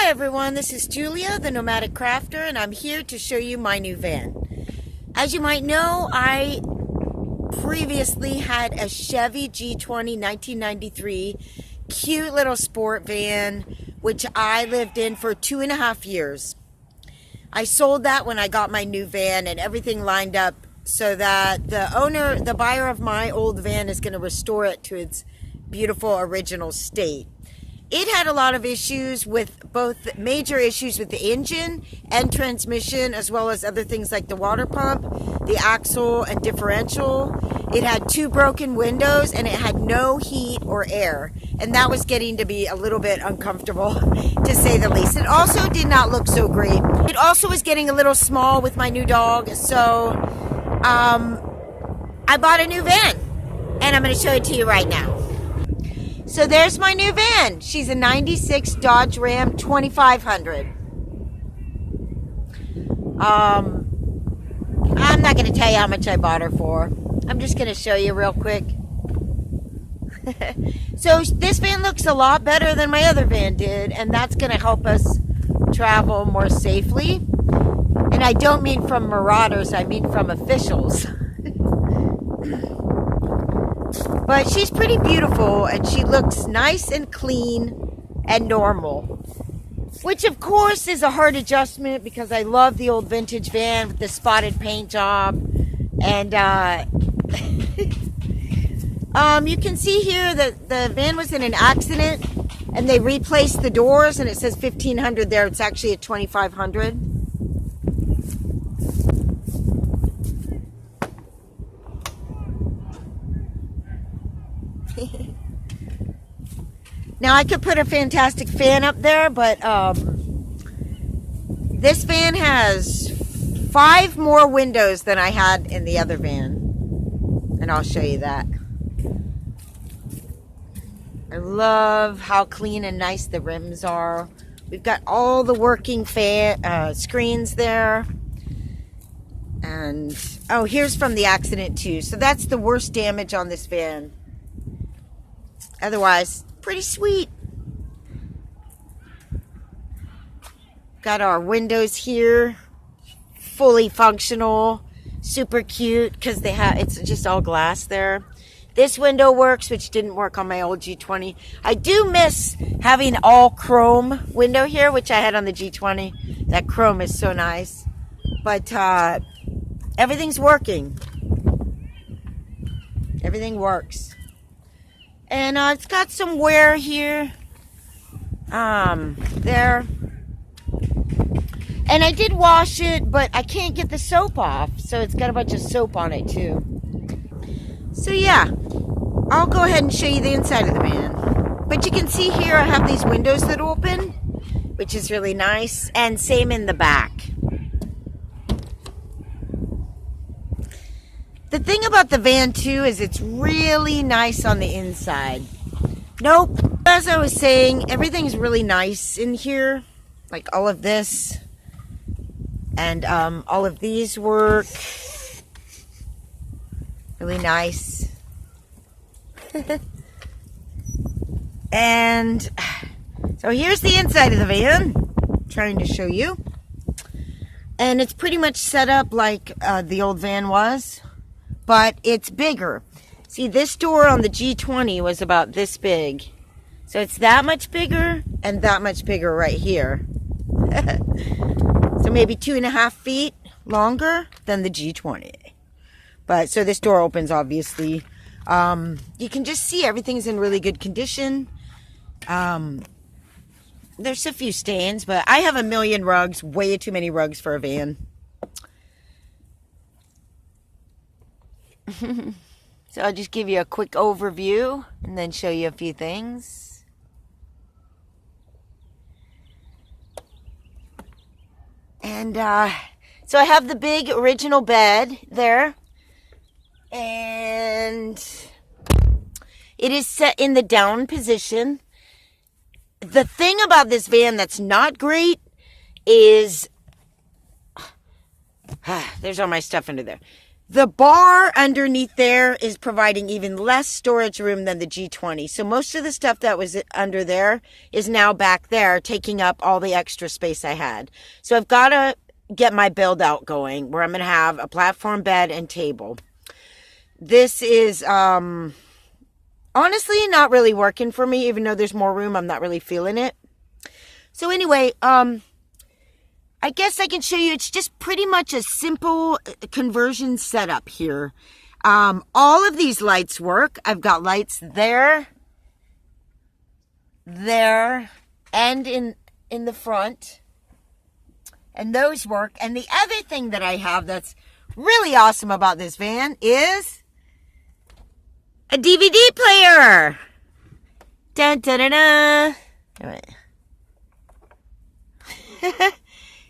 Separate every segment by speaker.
Speaker 1: Hi everyone, this is Julia, the Nomadic Crafter, and I'm here to show you my new van. As you might know, I previously had a Chevy G20 1993 cute little sport van, which I lived in for 2.5 years. I sold that when I got my new van, and everything lined up so that the buyer of my old van is going to restore it to its beautiful original state. It had a lot of issues with both major issues with the engine and transmission, as well as other things like the water pump, the axle, and differential. It had 2 broken windows, and it had no heat or air. And that was getting to be a little bit uncomfortable, to say the least. It also did not look so great. It also was getting a little small with my new dog, so I bought a new van, and I'm going to show it to you right now. So there's my new van. She's a 96 Dodge Ram 2500. I'm not going to tell you how much I bought her for. I'm just going to show you real quick. So this van looks a lot better than my other van did, and that's going to help us travel more safely. And I don't mean from marauders, I mean from officials. But she's pretty beautiful, and she looks nice and clean and normal. Which, of course, is a hard adjustment because I love the old vintage van with the spotted paint job. And you can see here that the van was in an accident, and they replaced the doors, and it says 1500 there. It's actually a 2500. Now, I could put a fantastic fan up there, but this van has 5 more windows than I had in the other van. And I'll show you that. I love how clean and nice the rims are. We've got all the working screens there. And, oh, here's from the accident too. So that's the worst damage on this van. Otherwise, pretty sweet. Got our windows here, fully functional, super cute because it's just all glass there. This window works, which didn't work on my old G20. I do miss having all chrome window here, which I had on the G20. That chrome is so nice. But everything's working. Everything works. And it's got some wear here, there. And I did wash it, but I can't get the soap off. So it's got a bunch of soap on it too. So yeah, I'll go ahead and show you the inside of the van. But you can see here I have these windows that open, which is really nice. And same in the back. The thing about the van too is it's really nice on the inside. Nope. As I was saying, everything's really nice in here. Like all of this. And all of these work. Really nice. And so here's the inside of the van. I'm trying to show you. And it's pretty much set up like the old van was. But it's bigger. See, this door on the G20 was about this big. So it's that much bigger and that much bigger right here. So maybe 2.5 feet longer than the G20. But so this door opens, obviously. You can just see everything's in really good condition. There's a few stains, but I have a million rugs. Way too many rugs for a van. So I'll just give you a quick overview and then show you a few things. And so I have the big original bed there. And it is set in the down position. The thing about this van that's not great is there's all my stuff under there. The bar underneath there is providing even less storage room than the G20. So most of the stuff that was under there is now back there, taking up all the extra space I had. So I've got to get my build out going where I'm going to have a platform bed and table. This is honestly not really working for me, even though there's more room. I'm not really feeling it. So anyway, I guess I can show you, it's just pretty much a simple conversion setup here. All of these lights work. I've got lights there, and in the front. And those work. And the other thing that I have that's really awesome about this van is a DVD player. Dun, dun, dun, dun. All right.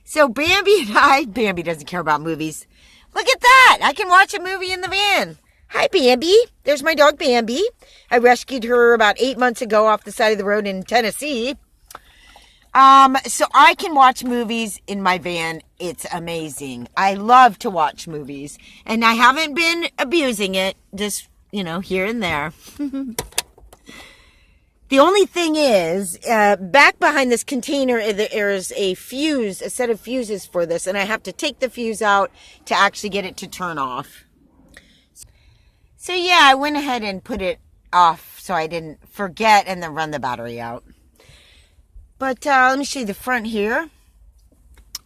Speaker 1: So Bambi and Bambi doesn't care about movies. Look at that. I can watch a movie in the van. Hi, Bambi. There's my dog, Bambi. I rescued her about 8 months ago off the side of the road in Tennessee. So I can watch movies in my van. It's amazing. I love to watch movies. And I haven't been abusing it. Just, here and there. The only thing is, back behind this container, there's a set of fuses for this, and I have to take the fuse out to actually get it to turn off. So yeah, I went ahead and put it off so I didn't forget and then run the battery out. But let me show you the front here.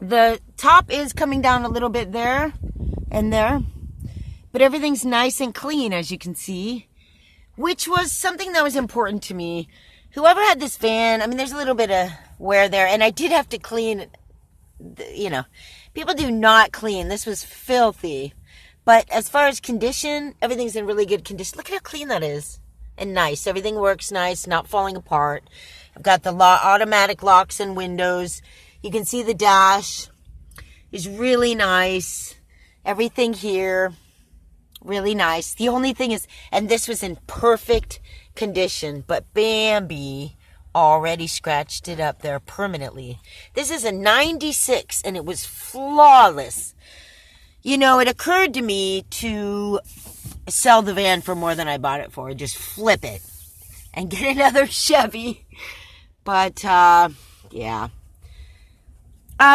Speaker 1: The top is coming down a little bit there and there, but everything's nice and clean, as you can see. Which was something that was important to me. Whoever had this van, there's a little bit of wear there. And I did have to clean, people do not clean. This was filthy. But as far as condition, everything's in really good condition. Look at how clean that is. And nice. Everything works nice, not falling apart. I've got the automatic locks and windows. You can see the dash is really nice. Everything here. Really nice. The only thing is, and this was in perfect condition, but Bambi already scratched it up there permanently. This is a 96 and it was flawless. It occurred to me to sell the van for more than I bought it for. Just flip it and get another Chevy. But, yeah.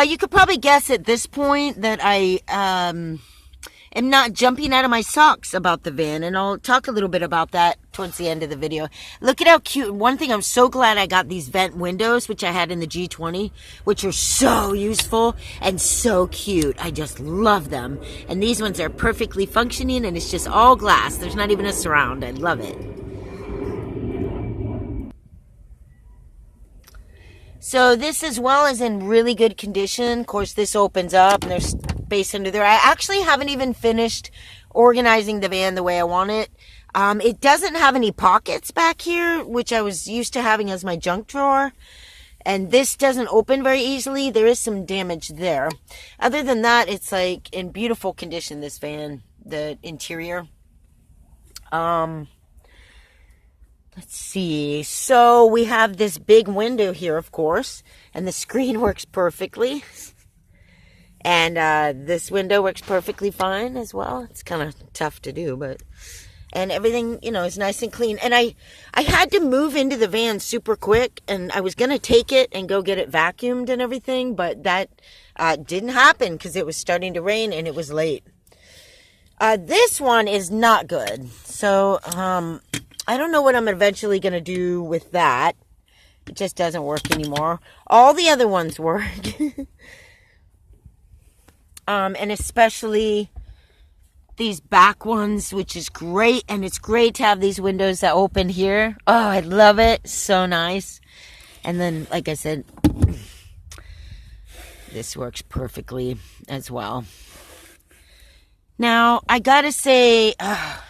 Speaker 1: You could probably guess at this point that I, am not jumping out of my socks about the van, and I'll talk a little bit about that towards the end of the video. Look at how cute. One thing, I'm so glad I got these vent windows, which I had in the G20, which are so useful and so cute. I just love them. And these ones are perfectly functioning, and it's just all glass. There's not even a surround. I love it. So this as well is in really good condition. Of course, this opens up and there's space under there. I actually haven't even finished organizing the van the way I want it. It doesn't have any pockets back here, which I was used to having as my junk drawer. And this doesn't open very easily. There is some damage there. Other than that, it's like in beautiful condition, this van, the interior. Let's see. So we have this big window here, of course, and the screen works perfectly. And this window works perfectly fine as well. It's kind of tough to do, but... And everything, is nice and clean. And I had to move into the van super quick, and I was going to take it and go get it vacuumed and everything, but that didn't happen because it was starting to rain and it was late. This one is not good. So, I don't know what I'm eventually going to do with that. It just doesn't work anymore. All the other ones work. And especially these back ones, which is great. And it's great to have these windows that open here. Oh, I love it. So nice. And then, like I said, this works perfectly as well. Now, I gotta say, I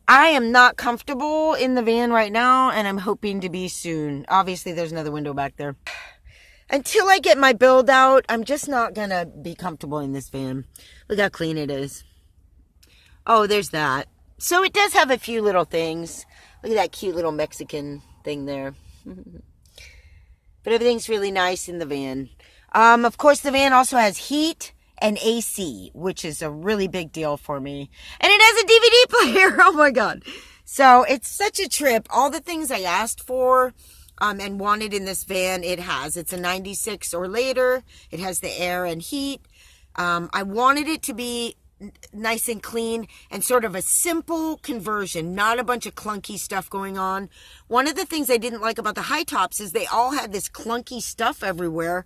Speaker 1: am not comfortable in the van right now, and I'm hoping to be soon. Obviously, there's another window back there. Until I get my build out, I'm just not going to be comfortable in this van. Look how clean it is. Oh, there's that. So it does have a few little things. Look at that cute little Mexican thing there. But everything's really nice in the van. Of course, the van also has heat and AC, which is a really big deal for me. And it has a DVD player. Oh my God. So it's such a trip. All the things I asked for and wanted in this van, it has. It's a 96 or later. It has the air and heat. I wanted it to be nice and clean and sort of a simple conversion, not a bunch of clunky stuff going on. One of the things I didn't like about the high tops is they all had this clunky stuff everywhere,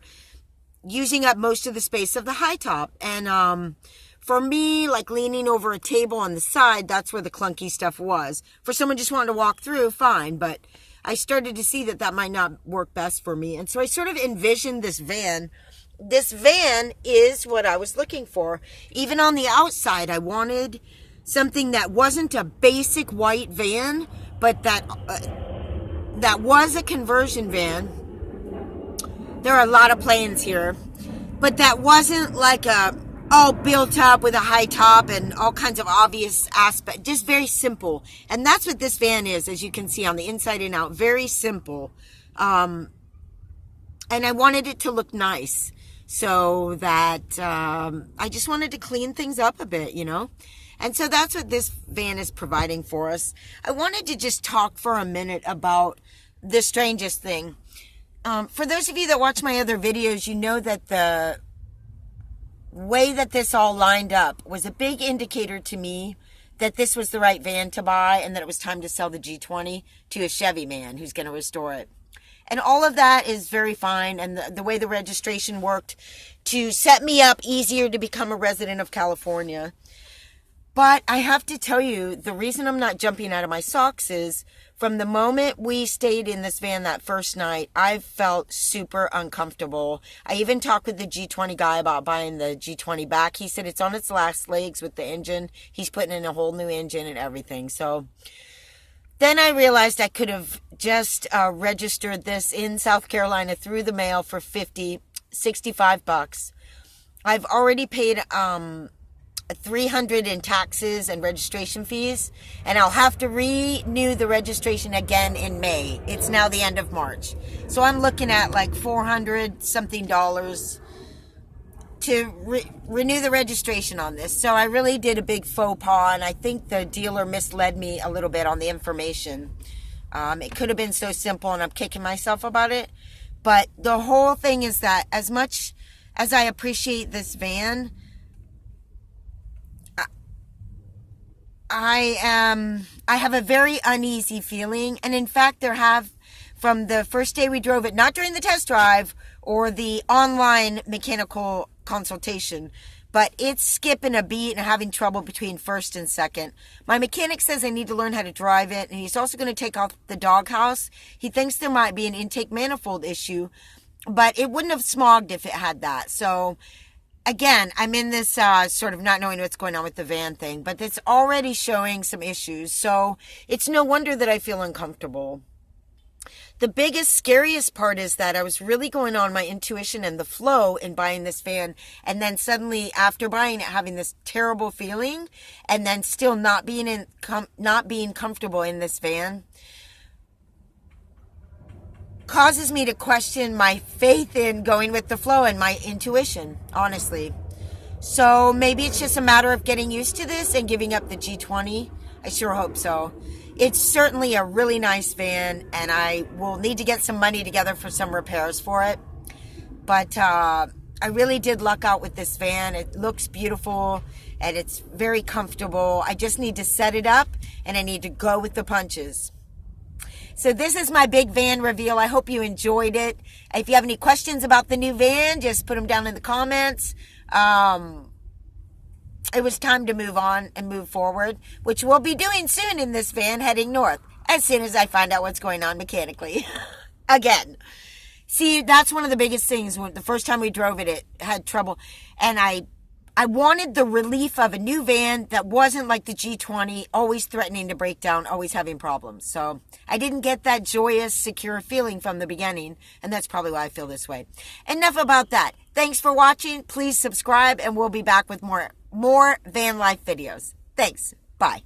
Speaker 1: using up most of the space of the high top. And for me, like leaning over a table on the side, that's where the clunky stuff was. For someone just wanting to walk through, fine, but I started to see that that might not work best for me. And so I sort of envisioned this van. This van is what I was looking for. Even on the outside, I wanted something that wasn't a basic white van, but that was a conversion van. There are a lot of planes here, but that wasn't like all built up with a high top and all kinds of obvious aspects. Just very simple. And that's what this van is, as you can see on the inside and out. Very simple. And I wanted it to look nice. So that I just wanted to clean things up a bit, you know. And so that's what this van is providing for us. I wanted to just talk for a minute about the strangest thing. For those of you that watch my other videos, you know that the way that this all lined up was a big indicator to me that this was the right van to buy and that it was time to sell the G20 to a Chevy man who's going to restore it. And all of that is very fine. And the way the registration worked to set me up easier to become a resident of California. But I have to tell you, the reason I'm not jumping out of my socks is from the moment we stayed in this van that first night, I felt super uncomfortable. I even talked with the G20 guy about buying the G20 back. He said it's on its last legs with the engine. He's putting in a whole new engine and everything. So then I realized I could have just registered this in South Carolina through the mail for $65. I've already paid $300 in taxes and registration fees, and I'll have to renew the registration again in May. It's now the end of March. So I'm looking at like $400 something to renew the registration on this. So I really did a big faux pas, and I think the dealer misled me a little bit on the information. It could have been so simple, and I'm kicking myself about it. But the whole thing is that as much as I appreciate this van, I have a very uneasy feeling. And in fact, there have, from the first day we drove it, not during the test drive or the online mechanical consultation, but it's skipping a beat and having trouble between first and second. My mechanic says I need to learn how to drive it, and he's also going to take off the doghouse. He thinks there might be an intake manifold issue, but it wouldn't have smogged if it had that. So again, I'm in this sort of not knowing what's going on with the van thing, but it's already showing some issues. So it's no wonder that I feel uncomfortable. The biggest, scariest part is that I was really going on my intuition and the flow in buying this van, and then suddenly after buying it, having this terrible feeling, and then still not being comfortable in this van, causes me to question my faith in going with the flow and my intuition, honestly. So maybe it's just a matter of getting used to this and giving up the G20. I sure hope so. It's certainly a really nice van, and I will need to get some money together for some repairs for it. But I really did luck out with this van. It looks beautiful, and it's very comfortable. I just need to set it up, and I need to go with the punches. So this is my big van reveal. I hope you enjoyed it. If you have any questions about the new van, just put them down in the comments. It was time to move on and move forward, which we'll be doing soon in this van heading north, as soon as I find out what's going on mechanically. Again. See, that's one of the biggest things. When the first time we drove it, it had trouble. And I wanted the relief of a new van that wasn't like the G20, always threatening to break down, always having problems. So I didn't get that joyous, secure feeling from the beginning, and that's probably why I feel this way. Enough about that. Thanks for watching. Please subscribe, and we'll be back with more van life videos. Thanks. Bye.